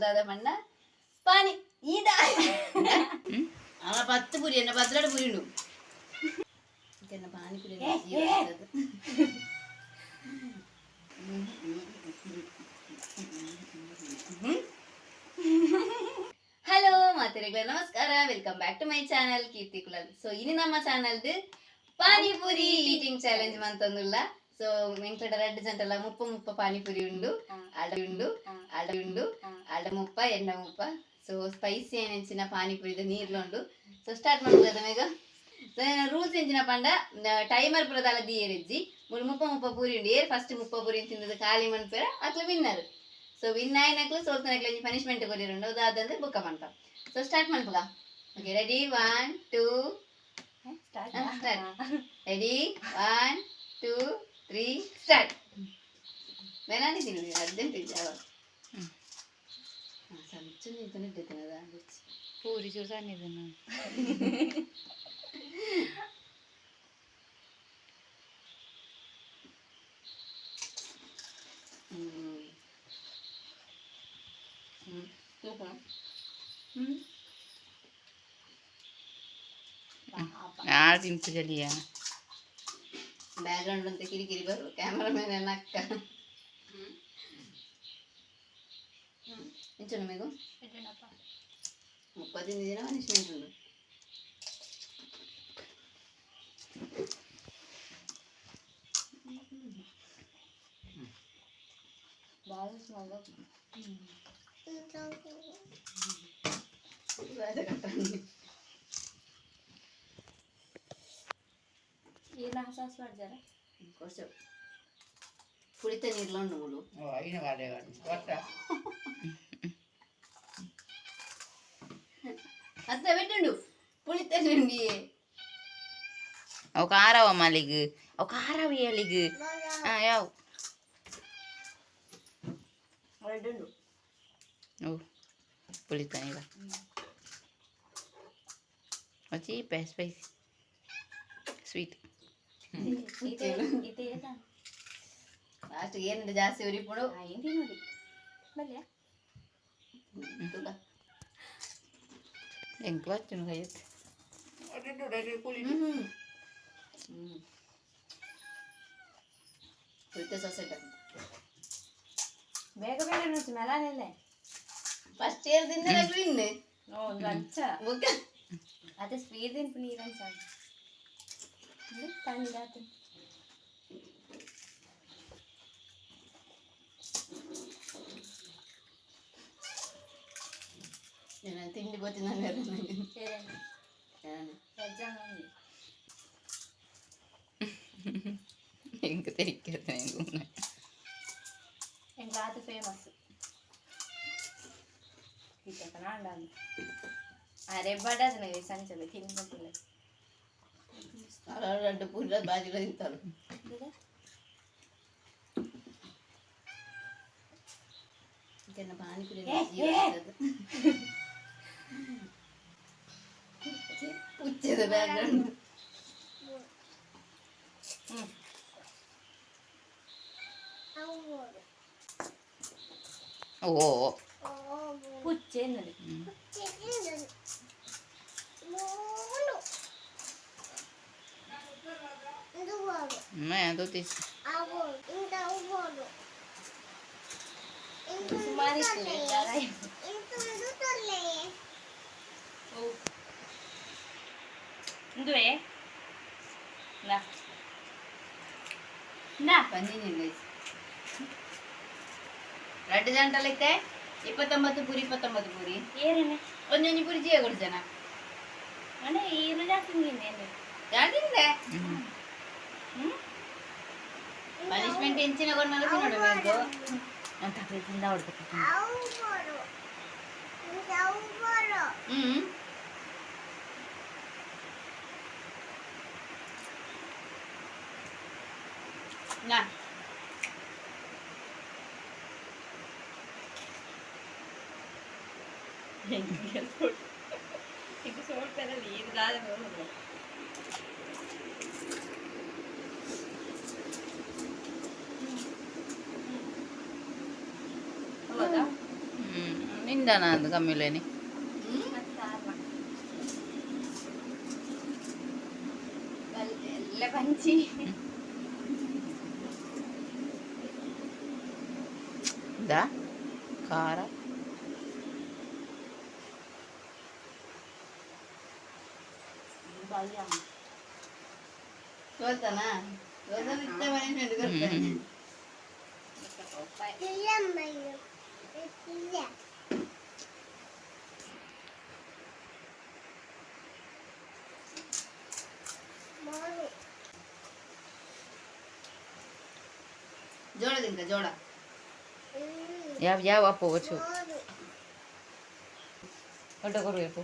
दादा मन्ना पानी इदा अला 10 पूरी என்ன 10 பூரி உண்டு என்ன பானி பூரி హలో మాతరిಗಳ ನಮಸ್ಕಾರ welcome back to my channel Keerthi Kulal so ఇది ನಮ್ಮ ఛానల్ పానీపూరి ఈటింగ్ ఛాలెంజ్ మంతందుల్ల సో వెంకట రెడ్డి జంటల 30 పానీపూరి ఉండు ఆడ 30 ఎండ 30 సో స్పైసీ అయిన పానీపూరి నీర్లో ఉండు సో స్టార్ట్ ಮಾಡ್ಬೋದು కదా ಮೇಗ సో ರೂಲ್ಸ್ ಎಂಚಿನ ಪಂಡ ಟೈಮರ್ ಪ್ರದಾಲ ದಿಯರಿಜ್ಜಿ 30 ಪೂರಿ ಉಂಡು ಏರ್ ಫಸ್ಟ್ 30 ಪೂರಿ ತಿಂದದ ಖಾಲಿ ಮನ್ಪೇರ ಅಕ್ಲ ವಿನ್ನರ್ ಸೊ ವಿನ್ ಆಯ್ನಕ್ಲು ಸೋಲ್ತನಕ್ಲ ಪನಿಷ್ಮೆಂಟ್ ಕೊರಿರುಂಡು ಅದಾದಂದ್ರೆ ಬುಕ್ಕ ಮಾಡ್ತ ಸೊ ಸ್ಟಾರ್ಟ್ ಮಾಡ್ಪುಗ okay ready 1 2 start ready 1 2 3 start ಬೇನಾನಿ ತಿನ್ನಿ ಅರ್ಜೆಂಟ್ ಇದ್ದಾವ ಸಂಚು ನಿಂತನೆ ಇದ್ದನದ ಪೂರಿ ಚೂಸಾನಿ ಇದನ್ನ ಬ್ಯಾಕ್ಗ್ರೌಂಡ್ ಅಂತ ಕಿರಿಕಿರಿ ಬರು ಕ್ಯಾಮರಾಮನ್ ಎಲ್ಲ ಅಕ್ಕ ಎಂಚನು ಮೇಗು 30 ದಿನ ಪನಿಷ್ಮೆಂಟ್ ಉಂಡು పుడితే నీళ్ళు నువ్వులు అత్త పెట్టండు పుడితే నుండి ఒక ఆరవ మలిగు ఒక ఆరవ ఏలిగు యావ్ పెట్టండు ఓ పులితానిగా వచ్చి స్పైసీ ಸ್ವೀಟ್ ಲಾಸ್ಟ್ ಏನು ಜಾಸ್ತಿ ಉರಿಪುಡು ಹಿಂದಿ ನೋಡಿ ಬಲ್ಯಾ ಹೆಂಗೆ ಬರ್ತೀನಿ ಕೈಯತ್ತೆ ಕುಳಿತ ಸೊಸೈಟ ಬೇಗ ಬೇಗ ನೋಡಿ ಮೆಲಾನಿಲ್ಲ ಫಸ್ಟ್ ಇಯರ್ ದಿಂದ ವಿನ್ ಲಂಚ ಅದೇ ಸ್ವೀಟ್ ತಿನ್ಪು ನೀರನ್ ಸಾಕು tani datin yana tindi botin na meron enga terikirtane engumna enga adu famous kitaka nandani are badadne sanchale tinnuntule రెండు పూల బాజీలో తింటారు ఇంకన్నా పానీపూరి వచ్చేది బ్యాక్గ్రౌండ్ ఓ పుచ్చేందండి मैं तो तीस सुमारी ले जा रहा है तो ले ओ इंदुए ना ना पन्नी नहीं ले रेड जंटा लेते 29 पूरी 29 पूरी ಏರೇನೆ ಒಂದೊಂದು ಪೂರಿ ಜಿಯ ಕೊಡ್ತಾನ ಅಣ್ಣ ಏನು ಜಾಸ್ತಿ ನಿನ್ನೆ ಜಾಸ್ತಿಂದೆ పనిష్మెంట్ ఇచ్చిన కొన్నాళ్ళు తినడు మీకు అంత కింద పడుతుంది నా ఇంక సోట్ పెరలి ఇది కాదు ఇందానా కమ్మిలేని ಎಲ್ಲ ಪಂಚಿ దా కార ತೋಲ್ತಾನಾ ತೋಲ್ತಾನ ಇಷ್ಟ ಮನೆ ಜೋಳ ತಿಂತ ಜೋಳ ಯಾವ ಅಪ್ಪ వచ్చు ಒಟ್ಟ ಕೊಡಬೇಕು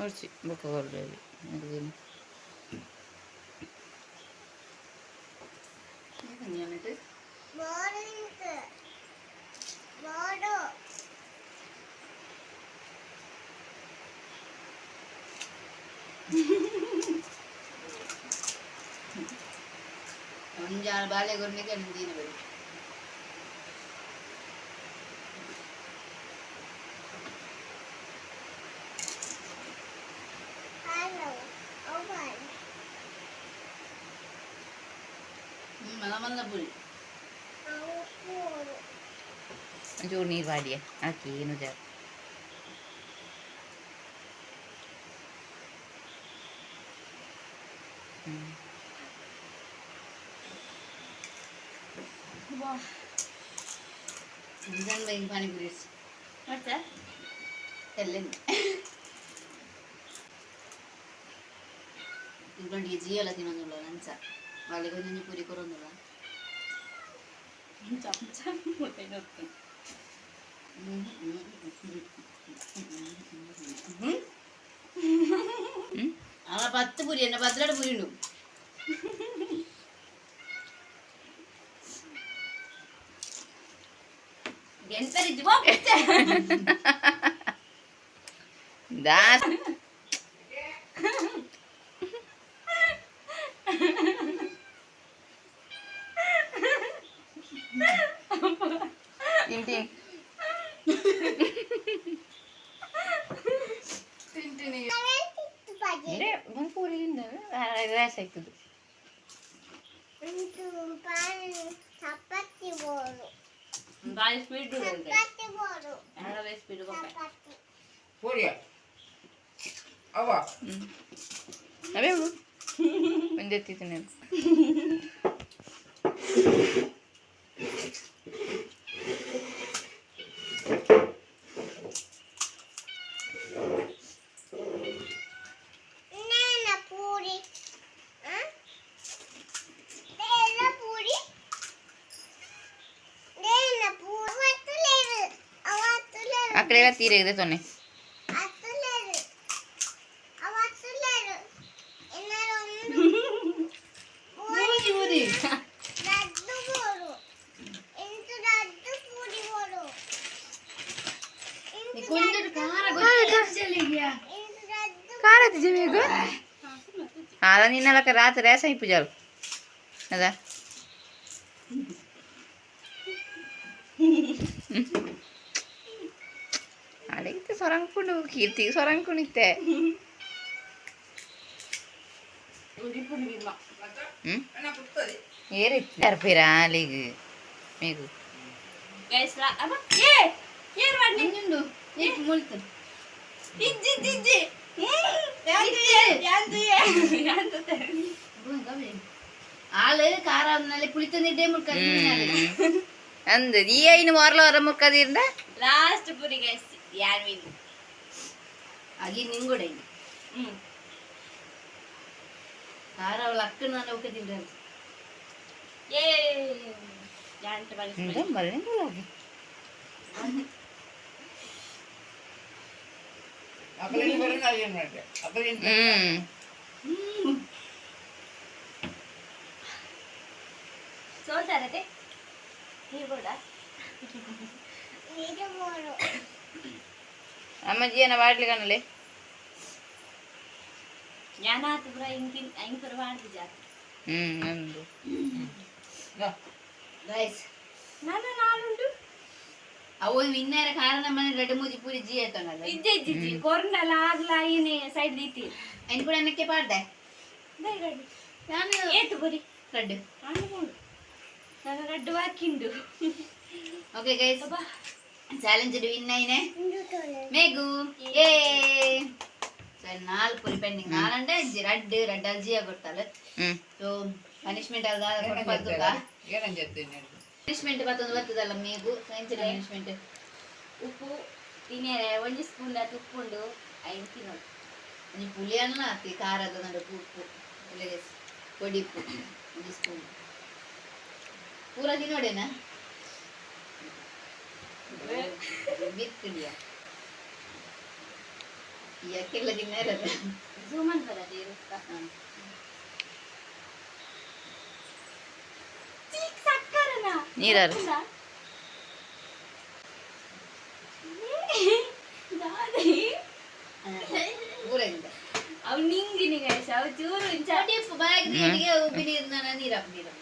వచ్చి బొక్క కొడలేదు ಒಂಜಾಳು ಬಾಳೆಗೊನೆಗೆ ಅಂದಿನ ಬರಿ ಮಲ್ಲ ಪುರಿ ಒಂಚೂರು ನೀರು ಬಾಡಿಯ ಹಾಕಿ ಏನು ಜಾಗ ನಿಜಾನ್ ಬೈ ಪಾನಿಪುರಿ ಮಾಡ್ತಾ ಎಲ್ಲಿಂದ ఇంకొంటికి జియోలో తినొద్దులో లంచ వాళ్ళకి కొంచెం పూరి కూర ఉందిలా అలా 10 పూరి ఎన్న 10 పూరిండు ఎంత రిజ్జు దా ఇంటి పూరి రైస్ అవుతుంది బాగా స్పీడ్ స్పీడ్ అవే ಒಂದೆತ್ತಿ ತಿನ್ನೋದು అక్కడేగా తీరేదే తొన్నే ಖಾರ ತಿಜಬೇಕು ಅದ ನಿನ್ನಲಕ್ಕ ರಾತ್ರಿ ರೇಸ ಇಪ್ಪುಜಾರು ಅದ ಅಡಿಗಿತ್ತು ಸೊರಂಕುಂಡು ಕೀರ್ತಿಗೆ ಸೊರಂಕುಣಿತ್ತೆ ఏరిచ్చి జరిపిరా అలీగు మీకు ಆಳು ಖಾರ ಪುಳಿತಂದಿದ್ದೆ ಅಂದ್ ಈ ಐನು ವಾರಲ ವರ ಮುಕ್ಕದಿರ್ದ ಲಾಸ್ಟ್ ಪುರಿ ಗೈಸ್ ಯಾನ್ವಿನ್ ಆಗಿ ನಿಂಗುಡೆ ಖಾರ ಅವಳ ಅಕ್ಕನ ನಾನು ಒಕ್ಕೆ ತಿಂತಾರೆ ಏ ಜಾಂಟ ఇంకా మళ్ళీ గులాబీ ಸೋಲ್ತಾರತೆ అమ్మ జీన వాటిలు కనలే ഞാനാത്ത് പുറ ഇൻകിൻ അയിൻ പുറ വാടി ജാതി అందు ಗೈಸ್ ನಾನು ನಾನುಂಟು ಅವು ಇನ್ನೇರ ಕಾರಣ ಮನೆ ರೆಡ್ ಮೂಜಿ ಪೂರಿ ಜಿ ಆಯ್ತಾನಲ್ಲ ಇಜ್ಜೆ ಇಜ್ಜಿ ಕೊರ್ನಲ್ಲ ಆಗ್ಲಾ ಏನೇ ಸೈಡ್ ದೀತಿ ಅಯ್ನ ಕೂಡ ಅನ್ನಕ್ಕೆ ಪಾಡ್ದೆ ನಾನು ಏತು ಬರಿ ರೆಡ್ ಅನ್ಕೊಂಡು ನಾನು ರಡ್ಡು ಹಾಕಿಂಡು ಓಕೆ ಗೈಸ್ ಚಾಲೆಂಜ್ ವಿನ್ ಆಯ್ನೆ ಮೇಗು ಏ ಸರ್ 4 ಪೂರಿ ಪೆಂಡಿಂಗ್ 4 అంటే రెడ్ అల్జీ కొట్టాలి సో పనిష్మెంట్ అలా కొట్టపద్దుగా పనిష్మెంట్ బతొంದು ಬರ್ತದಲ್ಲ ಮೇಗು ಸೈನ್ಸ್ ಪನಿಷ್ಮೆಂಟ್ ಉಪ್ಪು ತಿನ್ನೇ 1 ಸ್ಪೂನ್ ಉಪ್ಪುಂಡು ಐದು ತಿನ್ನೋದು ಈ ಪುಳಿ ಅನ್ನ ಅತಿ ಖಾರ ಅದ ನಡುಕು ಉಪ್ಪು ಇಲ್ಲಿಗೆ పొడి ఉప్పు 1 ಸ್ಪೂನ್ ಪೂರ ತಿನ್ನೋಡೇನಾ ಬಿತ್ತಿಲ್ಲ ಯಾಕೆಲ್ಲ ತಿನ್ನರಲ್ಲ ಜೂಮನ್ ಬರದೆ ಇರುತ್ತಾ ಚಿಕ್ ಸಕ್ಕರನ ನೀರಾರು ದಾದಿ ಪೂರ ಇಲ್ಲ ಅವ್ ನಿಂಗಿನಿ ಗೈಸ್ ಅವ್ ಚೂರು పొడి ఉప్పు బాగా నీటిగా ఉబ్బి ನೀರು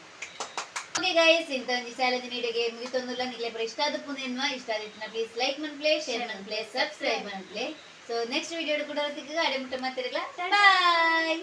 ಓಕೆ ಗೈಸ್ ಇಂತ ಒಂದು ಚಾಲೆಂಜ್ ನೀಡಿಗೆ ಮುಗಿತೊಂದುಲ್ಲ ನಿಕ್ಲೆ ಇಷ್ಟ ಆದ ಪುನೇನ್ವಾ ಇಷ್ಟ ಆದಿತ್ನ ಪ್ಲೀಸ್ ಲೈಕ್ ಮನ್ ಪ್ಲೇ ಶೇರ್ ಮನ್ ಪ್ಲೇ ಸಬ್ಸ್ಕ್ರೈಬ್ ಮನ್ ಪ್ಲೇ ಸೊ ನೆಕ್ಸ್ಟ್ ವಿಡಿಯೋ ಕೂಡ ಗಾಡಿ ಮುಟ್ಟ ಮಾತಿರಲ್ಲ ಬಾಯ್